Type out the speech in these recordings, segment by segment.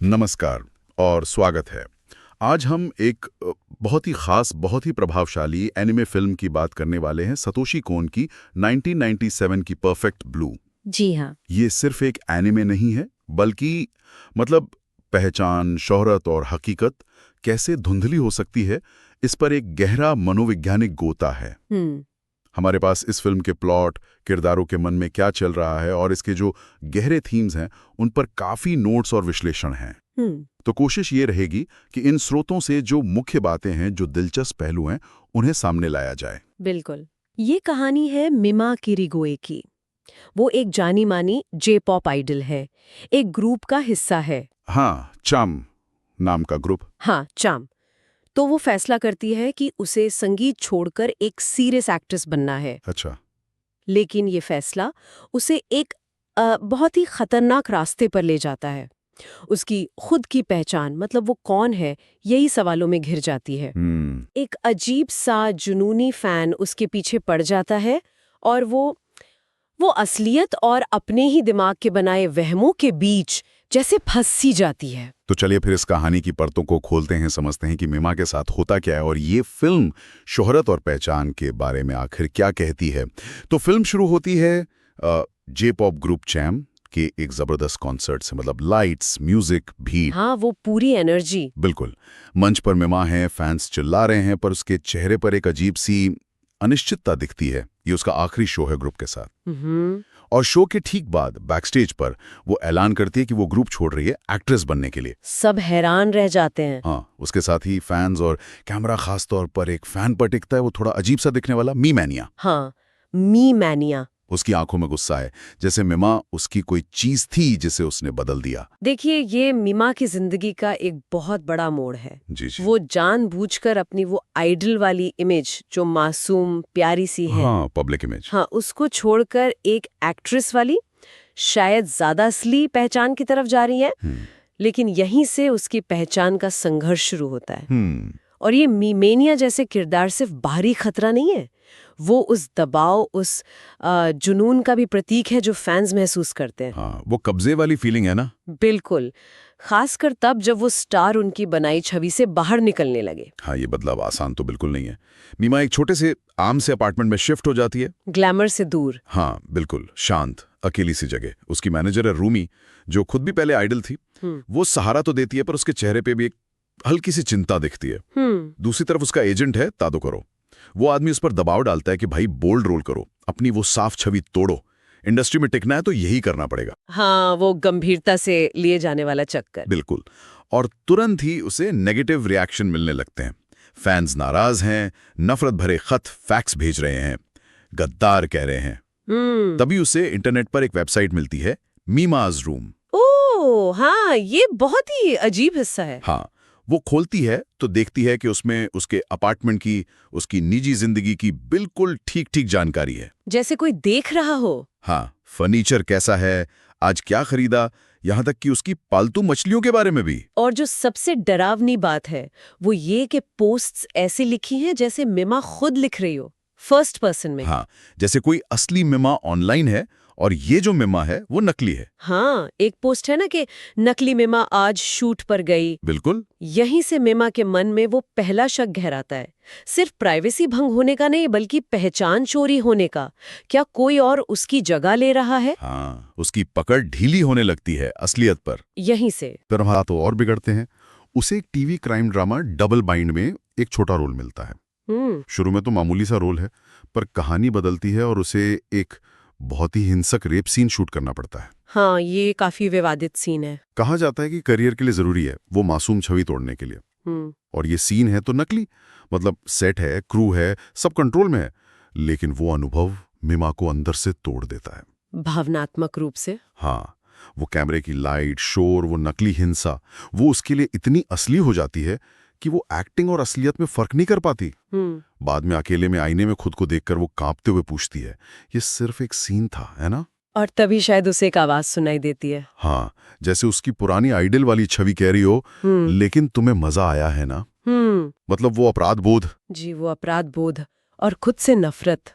नमस्कार और स्वागत है। आज हम एक बहुत ही खास, बहुत ही प्रभावशाली एनिमे फिल्म की बात करने वाले हैं, सतोशी कोन की 1997 की परफेक्ट ब्लू। जी हाँ। ये सिर्फ एक एनिमे नहीं है, बल्कि मतलब पहचान, शोहरत और हकीकत कैसे धुंधली हो सकती है, इस पर एक गहरा मनोवैज्ञानिक गोता है। हमारे पास इस फिल्म के प्लॉट, किरदारों के मन में क्या चल रहा है और इसके जो गहरे थीम्स हैं, उन पर काफी नोट्स और विश्लेषण हैं। तो कोशिश ये रहेगी कि इन स्रोतों से जो मुख्य बातें हैं, जो दिलचस्प पहलू हैं, उन्हें सामने लाया जाए। बिल्कुल। ये कहानी है मिमा किरिगोए की। वो एक जानी मानी जे पॉप आइडल है, एक ग्रुप का हिस्सा है। हाँ, चाम नाम का ग्रुप। हाँ, चाम। तो वो फैसला करती है कि उसे संगीत छोड़कर एक सीरियस एक्ट्रेस बनना है। अच्छा। लेकिन ये फैसला उसे एक बहुत ही खतरनाक रास्ते पर ले जाता है। उसकी खुद की पहचान, मतलब वो कौन है, यही सवालों में घिर जाती है। एक अजीब सा जुनूनी फैन उसके पीछे पड़ जाता है और वो असलियत और अपने ही दिमाग के बनाए वहमों के बीच जैसे फंस सी जाती है। तो चलिए फिर इस कहानी की परतों को खोलते हैं, समझते हैं कि मिमा के साथ होता क्या है और ये फिल्म शोहरत और पहचान के बारे में आखिर क्या कहती है। तो फिल्म शुरू होती है जे पॉप ग्रुप चैम के एक जबरदस्त कॉन्सर्ट से, मतलब लाइट्स, म्यूजिक, भीड़। हाँ, वो पूरी एनर्जी। बिल्कुल। मंच पर मिमा है, फैंस चिल्ला रहे हैं, पर उसके चेहरे पर एक अजीब सी अनिश्चितता दिखती है। ये उसका आखिरी शो है ग्रुप के साथ। और शो के ठीक बाद बैकस्टेज पर वो ऐलान करती है कि वो ग्रुप छोड़ रही है एक्ट्रेस बनने के लिए। सब हैरान रह जाते हैं। हाँ, उसके साथ ही फैंस और कैमरा, खास तौर पर एक फैन पर टिकता है, वो थोड़ा अजीब सा दिखने वाला मी मैनिया। हाँ, मी मैनिया। उसकी आंखों में गुस्सा है, जैसे मिमा उसकी कोई चीज थी जिसे उसने बदल दिया। देखिए, ये मिमा की जिंदगी का एक बहुत बड़ा मोड़ है। जी जी। वो जानबूझकर अपनी वो आइडल वाली इमेज, जो मासूम प्यारी सी है, हाँ, पब्लिक इमेज। हाँ, उसको छोड़कर एक एक्ट्रेस वाली, शायद ज्यादा असली पहचान की तरफ जा रही है। लेकिन यहीं से उसकी पहचान का संघर्ष शुरू होता है। और ये मीमेनिया जैसे किरदार सिर्फ बाहरी खतरा नहीं है, वो उस दबाव, उस जुनून का भी प्रतीक है जो फैंस महसूस करते हैं। हाँ, वो कब्जे वाली फीलिंग है ना। बिल्कुल। खासकर तब जब वो स्टार उनकी बनाई छवि से बाहर निकलने लगे। हाँ, ये बदलाव आसान तो बिल्कुल नहीं है। मीमा एक छोटे से आम से अपार्टमेंट में शिफ्ट हो जाती है, ग्लैमर से दूर। हाँ बिल्कुल, शांत अकेली सी जगह। उसकी मैनेजर है रूमी, जो खुद भी पहले आइडल थी। वो सहारा तो देती है, पर उसके चेहरे पे भी एक हल्की सी चिंता दिखती है। दूसरी तरफ उसका एजेंट है तादो करो। वो आदमी उस पर दबाव डालता है कि भाई बोल्ड रोल करो, अपनी वो साफ छवि तोड़ो, इंडस्ट्री में टिकना है तो यही करना पड़ेगा। हाँ, वो गंभीरता से लिए जाने वाला चक्कर। बिल्कुल। और तुरंत ही उसे नेगेटिव रिएक्शन मिलने लगते हैं। फैंस नाराज हैं, नफरत भरे खत, फैक्स भेज रहे हैं, गद्दार कह रहे हैं। तभी उसे इंटरनेट पर एक वेबसाइट मिलती है, मीमाज रूम। ओह हाँ, ये बहुत ही अजीब हिस्सा है। हाँ, वो खोलती है तो देखती है कि उसमें उसके अपार्टमेंट की, उसकी निजी जिंदगी की बिल्कुल ठीक ठीक जानकारी है। जैसे कोई देख रहा हो। हाँ, फर्नीचर कैसा है, आज क्या खरीदा, यहाँ तक कि उसकी पालतू मछलियों के बारे में भी। और जो सबसे डरावनी बात है, वो ये कि पोस्ट्स ऐसे लिखी हैं जैसे मिमा खुद लिख रही हो, फर्स्ट पर्सन में। हाँ, जैसे कोई असली मिमा ऑनलाइन है और ये जो मिमा है वो नकली है। हाँ, एक पोस्ट है ना कि नकली मिमा आज शूट पर गई। बिल्कुल। यहीं से मिमा के मन में वो पहला शक गहराता है, सिर्फ प्राइवेसी भंग होने का नहीं, बल्कि पहचान चोरी होने का। क्या कोई और उसकी जगह ले रहा है? हाँ, उसकी पकड़ ढीली होने लगती है असलियत पर। यहीं से फिर हमारा तो और बिगड़ते हैं। उसे एक TV crime drama double bind में एक छोटा रोल मिलता है। शुरू में तो मामूली सा रोल है, पर कहानी बदलती है और उसे एक बहुत ही हिंसक रेप सीन शूट करना पड़ता है। हाँ, ये काफी विवादित सीन है। कहा जाता है कि करियर के लिए जरूरी है वो मासूम छवि तोड़ने के लिए। और ये सीन है तो नकली, मतलब सेट है, क्रू है, सब कंट्रोल में है, लेकिन वो अनुभव मिमा को अंदर से तोड़ देता है, भावनात्मक रूप से। हाँ, वो कैमरे की लाइट, शोर, वो नकली हिंसा, वो उसके लिए इतनी असली हो जाती है कि वो एक्टिंग और असलियत में फर्क नहीं कर पाती। बाद में अकेले में आईने में खुद को देखकर वो कांपते हुए पूछती है, ये सिर्फ एक सीन था, है ना? और तभी शायद उसे एक आवाज सुनाई देती है। हाँ, जैसे उसकी पुरानी आइडल वाली छवि कह रही हो, लेकिन तुम्हें मजा आया है ना? मतलब वो अपराध बोध। जी, वो अपराध बोध और खुद से नफरत।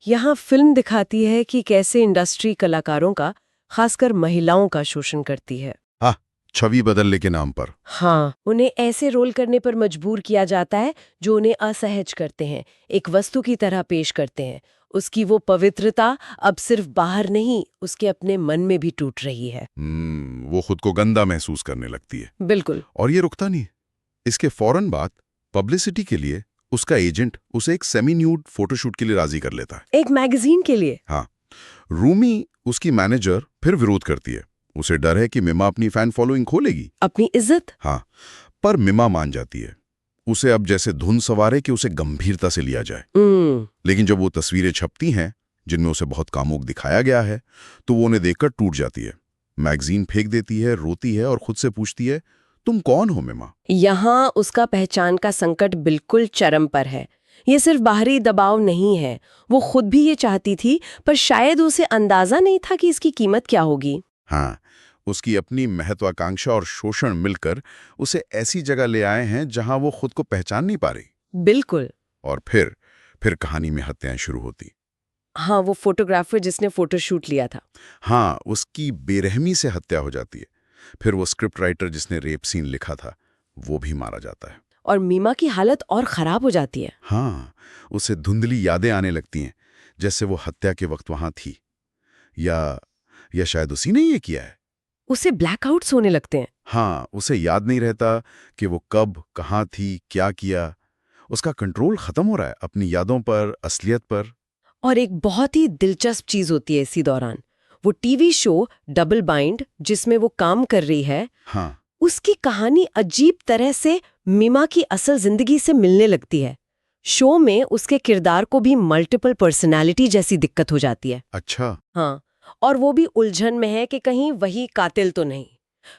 यहाँ फिल्म दिखाती है कि कैसे इंडस्ट्री कलाकारों का, खासकर महिलाओं का शोषण करती है। हाँ, छवि बदलने के नाम पर। हाँ, उन्हें ऐसे रोल करने पर मजबूर किया जाता है जो उन्हें असहज करते हैं, एक वस्तु की तरह पेश करते हैं। उसकी वो पवित्रता अब सिर्फ बाहर नहीं, उसके अपने मन में भी टूट रही है। वो खुद को गंदा महसूस करने लगती है। बिल्कुल। और ये रुकता नहीं। इसके फौरन बाद पब्लिसिटी के लिए उसका एजेंट उसे एक सेमी न्यूड फोटोशूट के लिए राजी कर लेता है। एक मैगजीन के लिए? हाँ। रूमी, उसकी मैनेजर, फिर विरोध करती है। उसे डर है कि मिमा अपनी फैन फॉलोइंग खोलेगी, अपनी इज्जत। हाँ, पर मिमा मान जाती है। उसे अब जैसे धुन सवार है कि उसे गंभीरता से लिया जाए। लेकिन जब वो तस्वीरें छपती हैं जिनमें उसे बहुत कामुक दिखाया गया है, तो वो उन्हें देखकर टूट जाती है, मैगजीन फेंक देती है, रोती है और खुद से पूछती है, तुम कौन हो मिमा? यहाँ उसका पहचान का संकट बिल्कुल चरम पर है। ये सिर्फ बाहरी दबाव नहीं है, वो खुद भी ये चाहती थी, पर शायद उसे अंदाजा नहीं था कि इसकी कीमत क्या होगी। हाँ, उसकी अपनी महत्वाकांक्षा और शोषण मिलकर उसे ऐसी जगह ले आए हैं जहां वो खुद को पहचान नहीं पा रही। बिल्कुल। और फिर कहानी में हत्याएं शुरू होती। हाँ, वो फोटोग्राफर जिसने फोटोशूट लिया था। हाँ, उसकी बेरहमी से हत्या हो जाती है। फिर वो स्क्रिप्ट राइटर जिसने रेप सीन लिखा था, वो भी मारा जाता है। और मीमा की हालत और खराब हो जाती है। हाँ, उसे धुंधली यादें आने लगती हैं, जैसे वो हत्या के वक्त वहां थी, या शायद उसी ने ये किया है। उसे ब्लैकआउट्स होने लगते हैं। हाँ, उसे याद नहीं रहता कि वो कब, कहाँ थी, क्या किया। उसका कंट्रोल खत्म हो रहा है अपनी यादों पर, असलियत पर। और एक बहुत ही दिलचस्प चीज होती है इसी दौरान, वो टीवी शो डबल बाइंड जिसमें वो काम कर रही है, हाँ, उसकी कहानी अजीब तरह से मीमा की असल जिंदगी से मिलने लगती है। शो में उसके किरदार को भी मल्टीपल पर्सनालिटी जैसी दिक्कत हो जाती है। अच्छा। हाँ, और वो भी उलझन में है कि कहीं वही कातिल तो नहीं।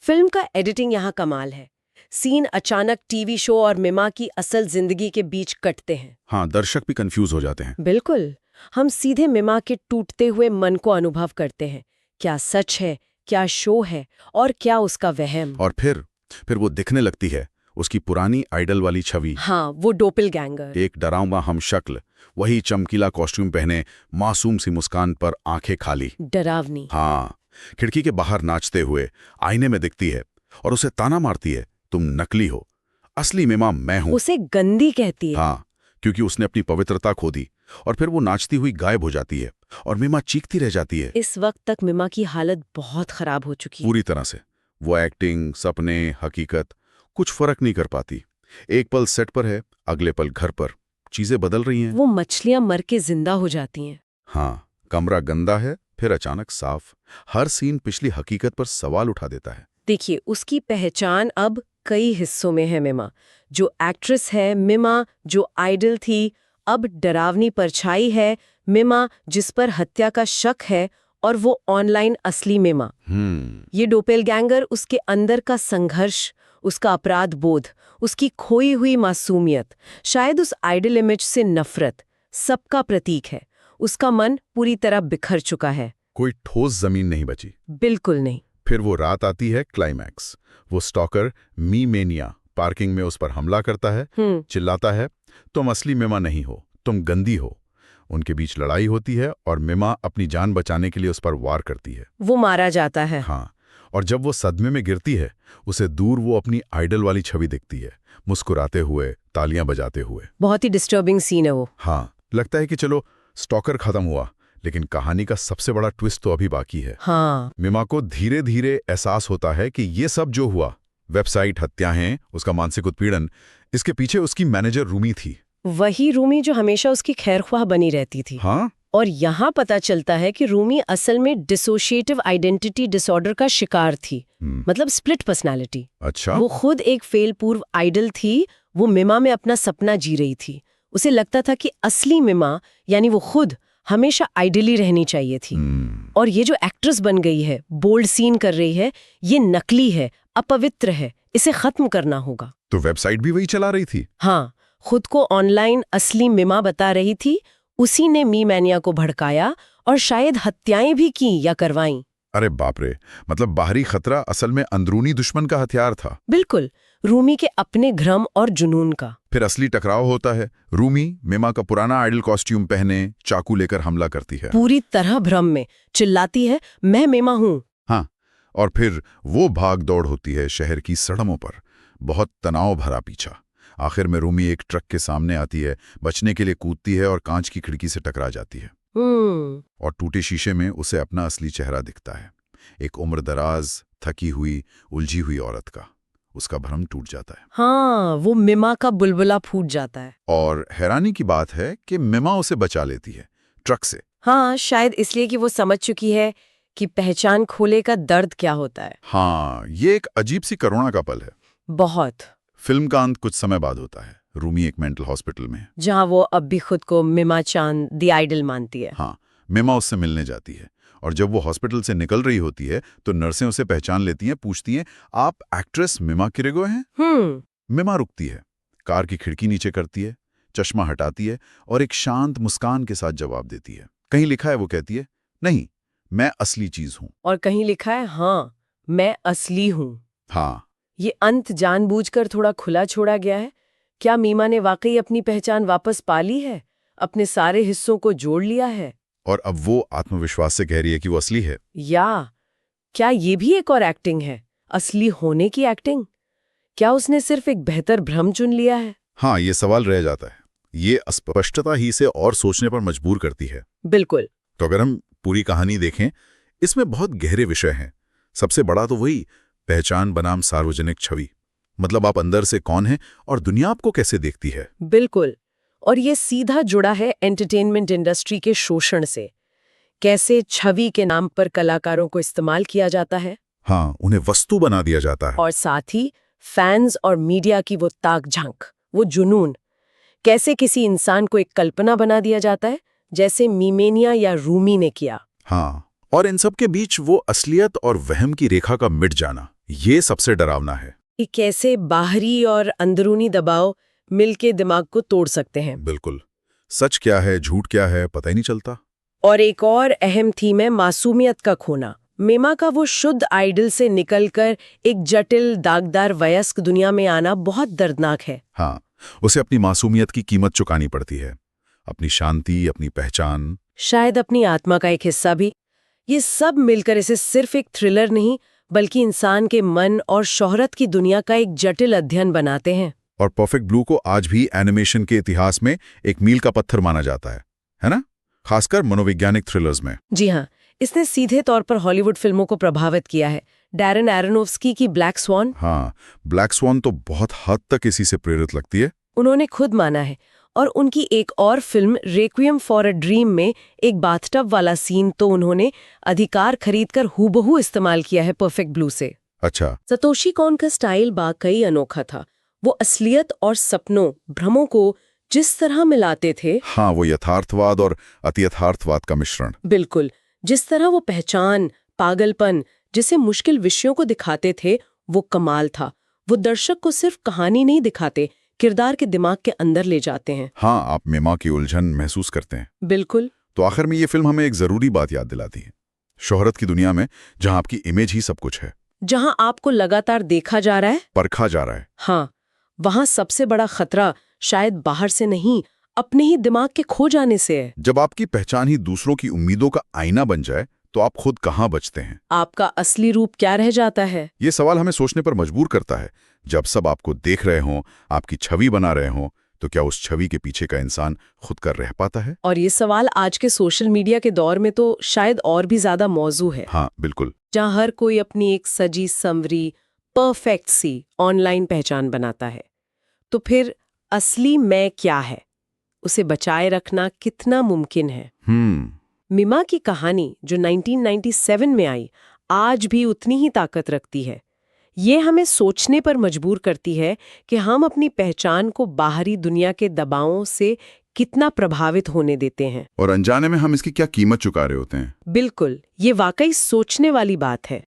फिल्म का एडिटिंग यहाँ कमाल है। सीन अचानक टीवी शो और मिमा की असल जिंदगी के बीच कटते हैं। हाँ, दर्शक भी कंफ्यूज हो जाते हैं। बिल्कुल। हम सीधे मिमा के टूटते हुए मन को अनुभव करते हैं। क्या सच है, क्या शो है, और क्या उसका वहम। और फिर वो दिखने लगती है, उसकी पुरानी आइडल वाली छवि। हाँ, वो डोपलगैंगर। एक डरावना हमशक्ल, वही चमकीला कॉस्ट्यूम पहने, मासूम सी मुस्कान पर आंखें खाली। डरावनी। हाँ, खिड़की के बाहर नाचते हुए आईने में दिखती है और उसे ताना मारती है, तुम नकली हो, असली मिमा मैं हूं। उसे गंदी कहती है। हाँ, क्योंकि उसने अपनी पवित्रता खो दी। और फिर वो नाचती हुई गायब हो जाती है और मिमा चीखती रह जाती है। इस वक्त तक मिमा की हालत बहुत खराब हो चुकी है। पूरी तरह से। वो एक्टिंग, सपने, हकीकत कुछ फर्क नहीं कर पाती। एक पल सेट पर है, अगले पल घर पर। चीजें बदल रही हैं। वो मछलियां मर के जिंदा हो जाती हैं। हाँ, कमरा गंदा है, फिर अचानक साफ। हर सीन पिछली हकीकत पर सवाल उठा देता है। देखिए, उसकी पहचान अब कई हिस्सों में है। मिमा जो एक्ट्रेस है, मिमा जो आइडल थी, अब डरावनी परछाई है, मिमा जिस पर हत्या का शक है, और वो ऑनलाइन असली मिमा। ये डोपेलगैंगर उसके अंदर का संघर्ष, उसका अपराध बोध, उसकी खोई हुई मासूमियत, शायद उस आइडल इमेज से नफरत, सबका प्रतीक है। उसका मन पूरी तरह बिखर चुका है। कोई ठोस जमीन नहीं बची। बिल्कुल नहीं। फिर वो रात आती है, क्लाइमैक्स। वो स्टॉकर मी मेनिया पार्किंग में उस पर हमला करता है, चिल्लाता है, तुम असली मिमा नहीं हो, तुम गंदी हो। उनके बीच लड़ाई होती है और मिमा अपनी जान बचाने के लिए उस पर वार करती है। वो मारा जाता है। हाँ, और जब वो सदमे में गिरती है, उसे दूर वो अपनी आइडल वाली छवि दिखती है, मुस्कुराते हुए, तालियां बजाते हुए। बहुत ही डिस्टर्बिंग सीन है वो। हाँ, लगता है कि चलो स्टॉकर खत्म हुआ, लेकिन कहानी का सबसे बड़ा ट्विस्ट तो अभी बाकी है। हाँ। मिमा को धीरे धीरे एहसास होता है कि ये सब जो हुआ, वेबसाइट, हत्याएं, उसका मानसिक उत्पीड़न, इसके पीछे उसकी मैनेजर रूमी थी। वही रूमी जो हमेशा उसकी खैरख्वाह बनी रहती थी। हाँ? और यहाँ पता चलता है कि रूमी असल में डिसोशिएटिव आइडेंटिटी डिसऑर्डर का शिकार थी। मतलब स्प्लिट पर्सनालिटी। अच्छा। वो खुद एक फेल पूर्व आइडल थी, वो मिमा में अपना सपना जी रही थी। उसे लगता था कि असली मिमा यानी वो खुद हमेशा आइडली रहनी चाहिए थी। और ये जो एक्ट्रेस बन गई है, बोल्ड सीन कर रही है, ये नकली है, अपवित्र है, इसे खत्म करना होगा। तो वेबसाइट भी वही चला रही थी? हाँ, खुद को ऑनलाइन असली मिमा बता रही थी। उसी ने मी मैनिया को भड़काया और शायद हत्याएं भी की या करवाईं। अरे बाप रे, मतलब बाहरी खतरा असल में अंदरूनी दुश्मन का हथियार था। बिल्कुल, रूमी के अपने भ्रम और जुनून का। फिर असली टकराव होता है। रूमी मिमा का पुराना आइडल कॉस्ट्यूम पहने चाकू लेकर हमला करती है। पूरी तरह भ्रम में चिल्लाती है, मैं मिमा हूँ। हाँ, और फिर वो भाग दौड़ होती है शहर की सड़कों पर, बहुत तनाव भरा पीछा। आखिर में रूमी एक ट्रक के सामने आती है, बचने के लिए कूदती है और कांच की खिड़की से टकरा जाती है। और टूटे शीशे में उसे अपना असली चेहरा दिखता है, एक उम्रदराज, थकी हुई, उलझी हुई औरत का। उसका भ्रम टूट जाता है। हाँ, वो मिमा का बुलबुला फूट जाता है। और हैरानी की बात है कि मिमा उसे बचा लेती है ट्रक से। हाँ, शायद इसलिए कि वो समझ चुकी है कि पहचान खोले का दर्द क्या होता है। हाँ, ये एक अजीब सी करुणा का पल है। बहुत। फिल्म का अंत कुछ समय बाद होता है। रूमी एक मेंटल हॉस्पिटल में है, जहाँ वो अब भी खुद को मिमा चांद द आइडल मानती है। हाँ, मिमा उससे मिलने जाती है और जब वो हॉस्पिटल से निकल रही होती है तो नर्सें उसे पहचान लेती हैं, पूछती हैं, आप एक्ट्रेस मिमा किरेगो हैं? मिमा रुकती है, कार की खिड़की नीचे करती है, चश्मा हटाती है और एक शांत मुस्कान के साथ जवाब देती है। कहीं लिखा है, वो कहती है, नहीं, मैं असली चीज हूं। और कहीं लिखा है, हाँ, मैं असली हूँ। हाँ, ये अंत जानबूझकर थोड़ा खुला छोड़ा गया है। क्या मीमा ने वाकई अपनी पहचान वापस पा ली है, अपने सारे हिस्सों को जोड़ लिया है? और अब वो आत्मविश्वास से कह रही है कि वो असली है। या क्या ये भी एक और एक्टिंग है, असली होने की एक्टिंग? क्या उसने सिर्फ एक बेहतर भ्रम चुन लिया है? हाँ, ये सवाल रह जाता है। ये अस्पष्टता ही से और सोचने पर मजबूर करती है। बिल्कुल। तो अगर हम पूरी कहानी देखें, इसमें बहुत गहरे विषय हैं। सबसे बड़ा तो वही पहचान बनाम सार्वजनिक छवि, मतलब आप अंदर से कौन हैं और दुनिया आपको कैसे देखती है। बिल्कुल। और ये सीधा जुड़ा है एंटरटेनमेंट इंडस्ट्री के शोषण से। कैसे छवि के नाम पर कलाकारों को इस्तेमाल किया जाता है। हाँ, उन्हें वस्तु बना दिया जाता है। और साथ ही फैंस और मीडिया की वो ताक झांक, वो जुनून। कैसे किसी इंसान को एक कल्पना बना दिया जाता है, जैसे मीमेनिया या रूमी ने किया। हाँ, और इन सब के बीच वो असलियत और वहम की रेखा का मिट जाना, ये सबसे डरावना है। कि कैसे बाहरी और अंदरूनी दबाव मिलके दिमाग को तोड़ सकते हैं। बिल्कुल, सच क्या है, झूठ क्या है, पता ही नहीं चलता। और एक और अहम थीम है मासूमियत का खोना। मिमा का वो शुद्ध आइडल से निकलकर एक जटिल, दागदार वयस्क दुनिया में आना बहुत दर्दनाक है। हाँ, उसे अपनी मासूमियत की कीमत चुकानी पड़ती है, अपनी शांति, अपनी पहचान, शायद अपनी आत्मा का एक हिस्सा भी। ये सब मिलकर इसे सिर्फ एक थ्रिलर नहीं, बल्कि इंसान के मन और शोहरत की दुनिया का एक जटिल अध्ययन बनाते हैं। और परफेक्ट ब्लू को आज भी एनिमेशन के इतिहास में एक मील का पत्थर माना जाता है ना? खासकर मनोवैज्ञानिक थ्रिलर्स में। जी हाँ, इसने सीधे तौर पर हॉलीवुड फिल्मों को प्रभावित किया है। डैरन एरोनोफ्स्की की ब्लैक स्वॉन। हाँ, ब्लैक स्वॉन तो बहुत हद तक इसी से प्रेरित लगती है। उन्होंने खुद माना है। और उनकी एक और फिल्म रेक्विएम फॉर अ ड्रीम में एक बाथटब वाला सीन तो उन्होंने अधिकार खरीदकर हूबहू इस्तेमाल किया है परफेक्ट ब्लू से। अच्छा। सतोशी कॉन का स्टाइल वाकई अनोखा था। वो असलियत और सपनों, भ्रमों को जिस तरह मिलाते थे। हाँ, वो यथार्थवाद और अतियथार्थवाद का मिश्रण। बिल्कुल। जिस तरह वो पहचान, पागलपन, जिसे मुश्किल विषयों को दिखाते थे, वो कमाल था। वो दर्शक को सिर्फ कहानी नहीं दिखाते, किरदार के दिमाग के अंदर ले जाते हैं। हाँ, आप मिमा की उलझन महसूस करते हैं। बिल्कुल। तो आखिर में ये फिल्म हमें एक जरूरी बात याद दिलाती है। शोहरत की दुनिया में जहां आपकी इमेज ही सब कुछ है, जहां आपको लगातार देखा जा रहा है, परखा जा रहा है, हाँ, वहां सबसे बड़ा खतरा शायद बाहर से नहीं, अपने ही दिमाग के खो जाने से है। जब आपकी पहचान ही दूसरों की उम्मीदों का आईना बन जाए तो आप खुद कहाँ बचते हैं? आपका असली रूप क्या रह जाता है? ये सवाल हमें सोचने पर मजबूर करता है। जब सब आपको देख रहे हों, आपकी छवि बना रहे हों, तो क्या उस छवि के पीछे का इंसान खुद का रह पाता है? और ये सवाल आज के सोशल मीडिया के दौर में तो शायद और भी ज्यादा मौजू है। हाँ, बिल्कुल। जहां हर कोई अपनी एक सजी संवरी, परफेक्ट सी ऑनलाइन पहचान बनाता है। तो फिर असली मैं क्या है, उसे बचाए रखना कितना मुमकिन है? मिमा की कहानी जो 1997 में आई, आज भी उतनी ही ताकत रखती है। ये हमें सोचने पर मजबूर करती है कि हम अपनी पहचान को बाहरी दुनिया के दबावों से कितना प्रभावित होने देते हैं। और अनजाने में हम इसकी क्या कीमत चुका रहे होते हैं। बिल्कुल, ये वाकई सोचने वाली बात है।